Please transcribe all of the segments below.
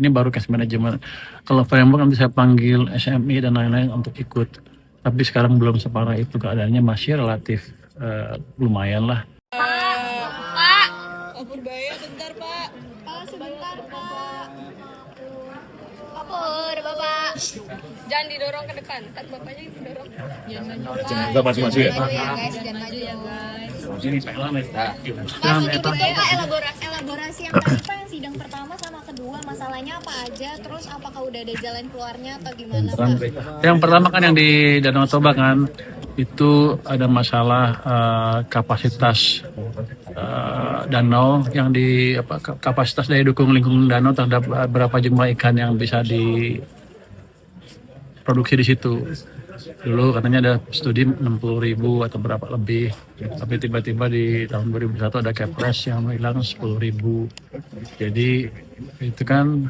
Ini baru cash management. Kalau framework nanti saya panggil SMI dan lain-lain untuk ikut. Tapi sekarang belum separah itu, keadaannya masih relatif lumayan lah. Pak, Purbaya bentar Pak. Pak sebentar Pak. Bapak. Jangan didorong ke depan, ntar bapaknya yang didorong. Enggak maju ya. Jangan maju ya guys. Sini Pak Lamet. Pak, elaborasi yang tadi Pak, yang sidang pertama sama kedua, masalahnya apa aja, terus apakah udah ada jalan keluarnya atau gimana Pak? Yang pertama kan yang di Danau Toba kan, itu ada masalah kapasitas danau yang kapasitas daya dukung lingkungan danau terhadap berapa jumlah ikan yang bisa diproduksi di situ. Dulu katanya ada studi 60.000 atau berapa lebih, tapi tiba-tiba di tahun 2001 ada Kepres yang hilang 10.000. Jadi itu kan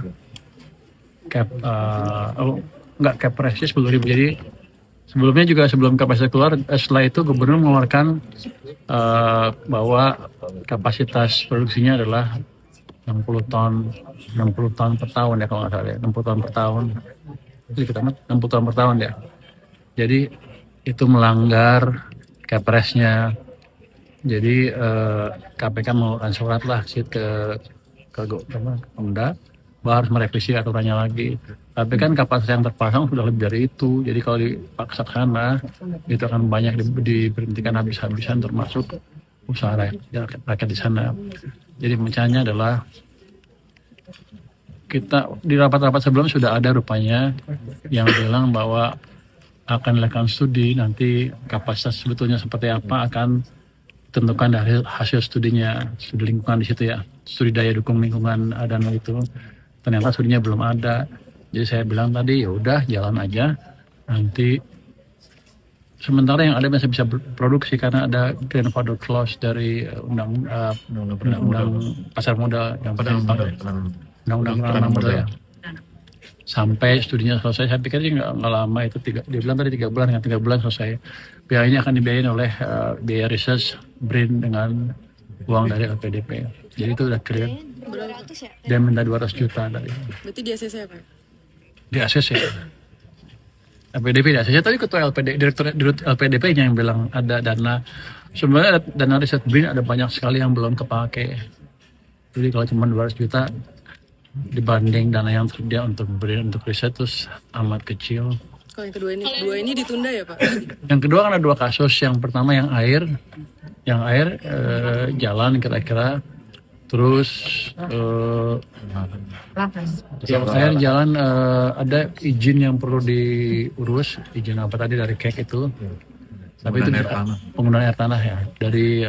Kepresnya 10.000. Jadi sebelumnya juga sebelum kapasitas keluar, setelah itu gubernur mengeluarkan bahwa kapasitas produksinya adalah 60 ton per tahun ya, kalau nggak salah ya, 60 ton per tahun. Itu kita 60 ton per tahun ya. Jadi itu melanggar Kepresnya. Jadi KPK mengeluarkan surat lah ke Pemda bahwa harus merevisi aturannya lagi. Tapi kan kapasitas yang terpasang sudah lebih dari itu. Jadi kalau dipaksa ke sana, itu akan banyak diberhentikan habis-habisan, termasuk usaha rakyat di sana. Jadi pencahayanya adalah kita di rapat-rapat sebelum sudah ada rupanya yang bilang bahwa akan dilakukan studi, nanti kapasitas sebetulnya seperti apa akan ditentukan dari hasil studinya, studi lingkungan di situ ya, studi daya dukung lingkungan danau itu. Ternyata studinya belum ada. Jadi saya bilang tadi ya udah jalan aja, nanti sementara yang ada masih bisa produksi karena ada grandfather clause dari undang-undang pasar modal yang pada undang-undang modal ya. Sampai studinya selesai, saya pikir sih nggak lama itu, dia bilang tadi 3 bulan, dengan 3 bulan selesai. Biaya ini akan dibiayain oleh biaya research BRIN dengan uang dari LPDP. Jadi itu udah clear. 200 ya? Dia minta 200 juta tadi. Berarti di ACC apa? Di ACC. LPDP di ACC, tapi ketua direktur LPDP yang bilang ada dana. Sebenarnya dana riset BRIN ada banyak sekali yang belum kepake. Jadi kalau cuma 200 juta dibanding dana yang tersedia untuk BRIN untuk riset terus amat kecil. Kalau yang kedua ini ditunda ya Pak? Yang kedua kan ada 2 kasus. Yang pertama yang air jalan kira-kira, terus yang air jalan ada izin yang perlu diurus, izin apa tadi dari KEK itu, tapi itu penggunaan air tanah ya dari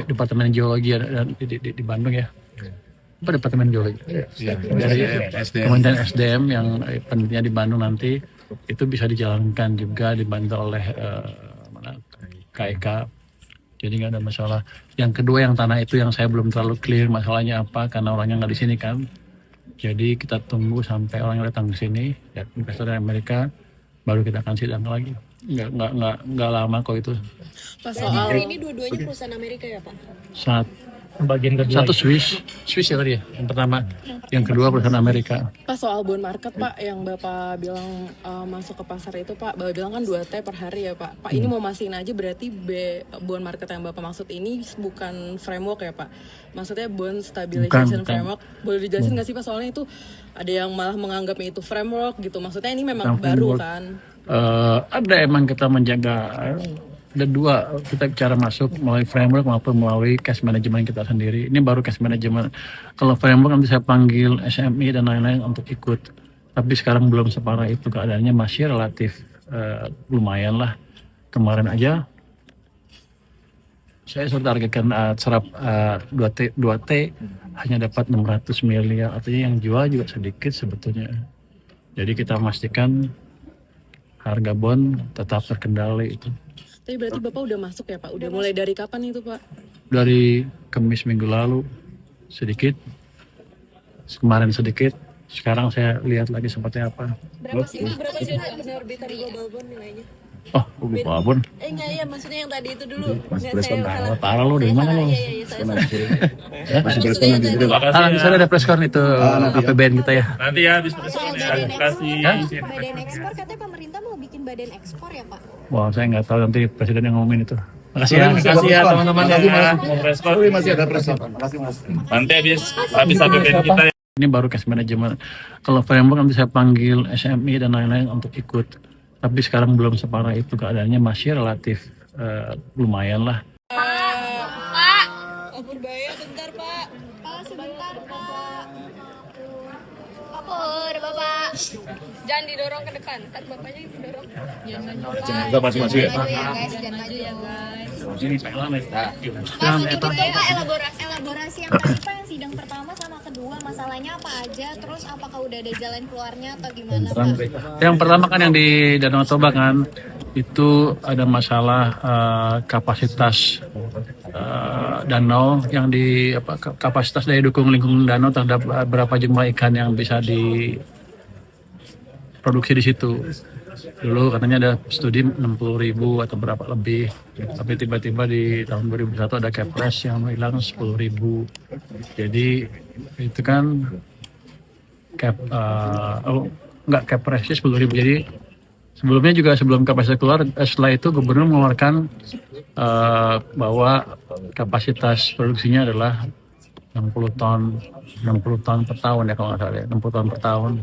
Departemen Geologi di Bandung ya. Apa Departemen Geologi? Dari Kementerian SDM yang penelitiannya di Bandung nanti itu bisa dijalankan juga dibantu oleh KEK. Jadi nggak ada masalah. Yang kedua yang tanah itu yang saya belum terlalu clear masalahnya apa, karena orangnya nggak di sini kan. Jadi kita tunggu sampai orangnya datang ke sini, ya investor dari Amerika, baru kita akan sidang lagi. Nggak lama kok itu. Pas soal Ini dua-duanya perusahaan Amerika ya Pak? Satu Swiss ya tadi ya, yang pertama. Yang kedua perusahaan Amerika. pas soal bond market Pak, yang Bapak bilang masuk ke pasar itu Pak, Bapak bilang kan 2T per hari ya Pak. Pak ini mau mastiin aja, berarti bond market yang Bapak maksud ini bukan framework ya Pak? Maksudnya bond stabilization Bukan. framework. Boleh dijelasin nggak sih Pak, soalnya itu ada yang malah menganggapnya itu framework gitu. Maksudnya ini memang baru kan? Ada emang kita menjaga. Ada 2, kita bicara masuk melalui framework maupun melalui cash management kita sendiri. Ini baru cash management. Kalau framework nanti saya panggil SMI dan lain-lain untuk ikut. Tapi sekarang belum separah itu, keadaannya masih relatif lumayan lah. Kemarin aja saya sudah targetkan serap 2T hanya dapat 600 miliar, artinya yang jual juga sedikit sebetulnya. Jadi kita memastikan harga bond tetap terkendali itu. Tapi berarti Bapak udah masuk ya Pak? Udah mulai dari kapan itu Pak? Dari Kamis minggu lalu sedikit, kemarin sedikit, sekarang saya lihat lagi seperti apa. Berapa sih penerbitan global bond nilainya? Oh, lupa pun. Enggak ya, maksudnya yang tadi itu dulu. Masih Nggak, saya preskon salah. Parah lu dari mana lu? Iya, iya, saya salah. Masih preskon Maksudnya nanti. tadi. Nanti sore ada preskon itu APBN kita ya. Nanti ya habis Soal badan ekspor, badan ekspor katanya pemerintah mau bikin badan ekspor ya Pak? Wah, saya nggak tahu nanti presiden yang ngomongin itu. Makasih ya. Makasih ya teman-teman ya. Mau preskon. Masih ada preskon. Makasih Mas. Nanti habis APBN kita ya. Ini baru cash management. Kalau framework nanti saya panggil SMI dan lain-lain untuk ikut. Tapi sekarang belum separah itu, keadaannya masih relatif lumayan lah. Pak, Oh, Purbaya, bentar, Pak. Pak sebentar Pak. Pak Pur, Bapak. Jangan didorong ke depan, ntar bapaknya yang didorong. Enggak maju ya. Maju ya guys, jangan maju ya guys. Ini pelan ya. Pak, sedikit dong Pak elaborasi yang tadi Pak yang sidang pertama sama kedua masalahnya apa aja, terus apakah udah ada jalan keluarnya atau gimana Pak? Yang pertama kan yang di Danau Toba kan, itu ada masalah kapasitas danau yang di kapasitas daya dukung lingkungan danau terhadap berapa jumlah ikan yang bisa diproduksi di situ. Dulu katanya ada studi 60.000 atau berapa lebih, tapi tiba-tiba di tahun 2001 ada Kepres yang hilang 10.000. Jadi itu kan nggak Kepresnya 10.000. Jadi sebelumnya juga sebelum kapasitas keluar, setelah itu gubernur mengeluarkan bahwa kapasitas produksinya adalah 60 ton per tahun ya kalau nggak salah ya, 60 ton per tahun.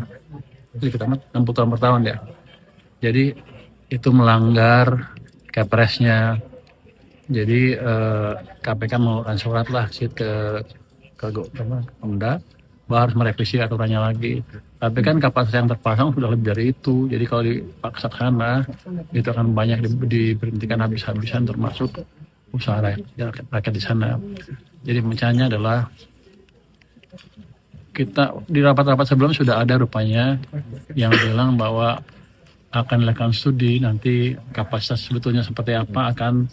Itu kita 60 ton per tahun ya. Jadi itu melanggar Kepresnya. Jadi KPK mengeluarkan surat lah ke Pemda bahwa harus merevisi aturannya lagi. Tapi kan kapasitas yang terpasang sudah lebih dari itu. Jadi kalau dipaksa ke sana itu akan banyak diberhentikan habis-habisan termasuk usaha rakyat di sana. Jadi pencahayanya adalah kita di rapat-rapat sebelumnya sudah ada rupanya yang bilang bahwa akan dilakukan studi, nanti kapasitas sebetulnya seperti apa akan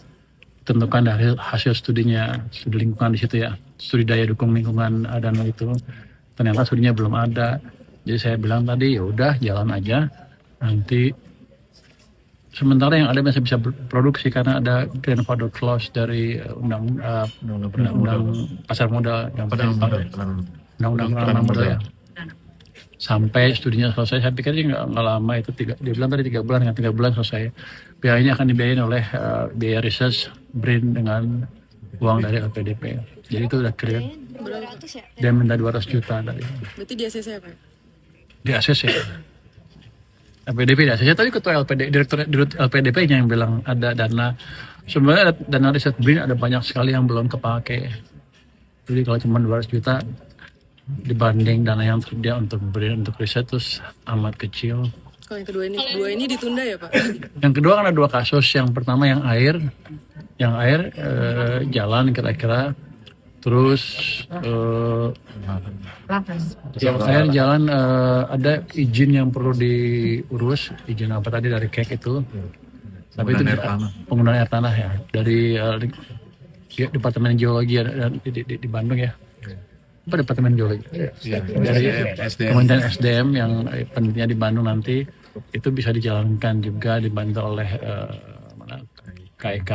ditentukan dari hasil studinya, studi lingkungan di situ ya, studi daya dukung lingkungan danau itu. Ternyata studinya belum ada, jadi saya bilang tadi ya udah jalan aja, nanti sementara yang ada masih bisa produksi karena ada grandfather clause dari undang-undang pasar modal yang pada undang-undang modal ya. Sampai studinya selesai, saya pikir sih nggak lama itu dia bilang tadi 3 bulan, dengan 3 bulan selesai. Biayanya akan dibiayain oleh biaya research BRIN dengan uang dari LPDP. Jadi itu udah clear. 200 ya? Dia minta 200 juta tadi. Berarti di ACC apa ya? Di ACC. LPDP di ACC, tapi ketua direktur LPDP yang bilang ada dana. Sebenarnya dana riset BRIN ada banyak sekali yang belum kepake. Jadi kalau cuma 200 juta dibanding dana yang tersedia untuk riset terus amat kecil. Kalau yang kedua ini ditunda ya Pak? Yang kedua kan ada 2 kasus. Yang pertama yang air jalan kira-kira, terus yang air jalan ada izin yang perlu diurus, izin apa tadi dari KEK itu, tapi itu penggunaan air tanah ya dari Departemen Geologi di Bandung ya. Apa Departemen Geologi? Dari Kementerian SDM yang penelitiannya di Bandung nanti itu bisa dijalankan juga dibantu oleh KEK.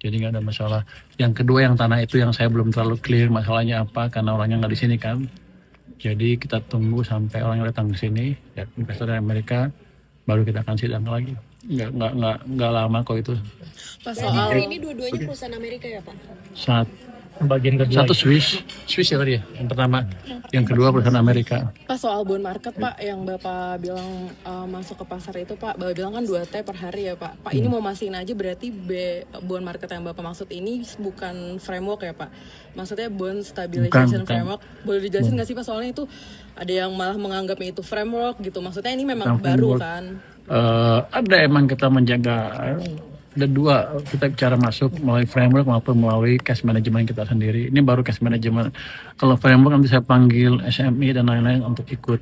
Jadi nggak ada masalah. Yang kedua yang tanah itu yang saya belum terlalu clear masalahnya apa karena orangnya nggak di sini kan. Jadi kita tunggu sampai orangnya datang ke sini, ya investor dari Amerika, baru kita akan sidang lagi. Nggak lama kok itu. Ini dua-duanya perusahaan Amerika ya Pak? Satu Swiss ya tadi ya, yang pertama, yang kedua perusahaan Amerika. Pas soal bond market Pak, yang Bapak bilang masuk ke pasar itu Pak, Bapak bilang kan 2T per hari ya Pak. Pak ini mau mastiin aja berarti bond market yang Bapak maksud ini bukan framework ya Pak? Maksudnya bond stabilization framework. Boleh dijelasin nggak sih Pak, soalnya itu ada yang malah menganggapnya itu framework gitu. Maksudnya ini memang baru kan? Ada emang kita menjaga. Ada 2, kita bicara masuk melalui framework maupun melalui cash management kita sendiri. Ini baru cash management. Kalau framework nanti saya panggil SMI dan lain-lain untuk ikut.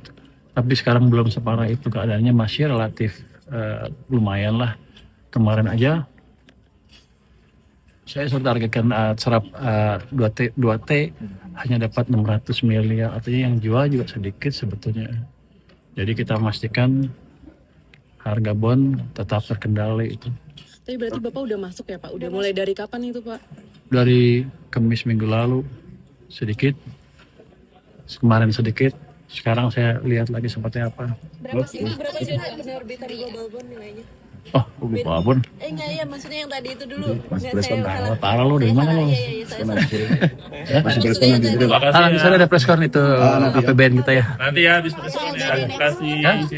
Tapi sekarang belum separah itu, keadaannya masih relatif lumayan lah. Kemarin aja saya sudah targetkan serap 2T hanya dapat 600 miliar. Artinya yang jual juga sedikit sebetulnya. Jadi kita memastikan harga bond tetap terkendali itu. Tapi berarti Bapak udah masuk ya Pak? Udah mulai dari kapan itu Pak? Dari Kamis minggu lalu sedikit, kemarin sedikit, sekarang saya lihat lagi seperti apa. Berapa sih penerbitan global bond nilainya? Oh, lupa bond. Enggak ya, maksudnya yang tadi itu dulu. Mas Nggak, Preskon saya tahu. salah. Parah lo dari mana lo? Iya, saya salah. Masih berespon nanti. Terima kasih Nanti ya. sore ada preskon itu APBN kita ya. Nanti ya habis preskon ya. Terima kasih.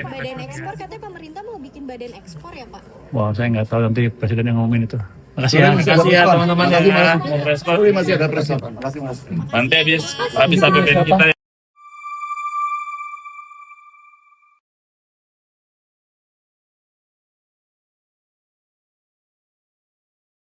Badan ekspor katanya pemerintah mau bikin badan ekspor ya Pak? Wah, saya nggak tahu nanti presiden yang ngomongin itu. Makasih ya. Terima kasih ya teman-teman ya. Makasih, Mas. Mau preskon. Masih ada preskon. Makasih Mas. Nanti habis APBN kita ya.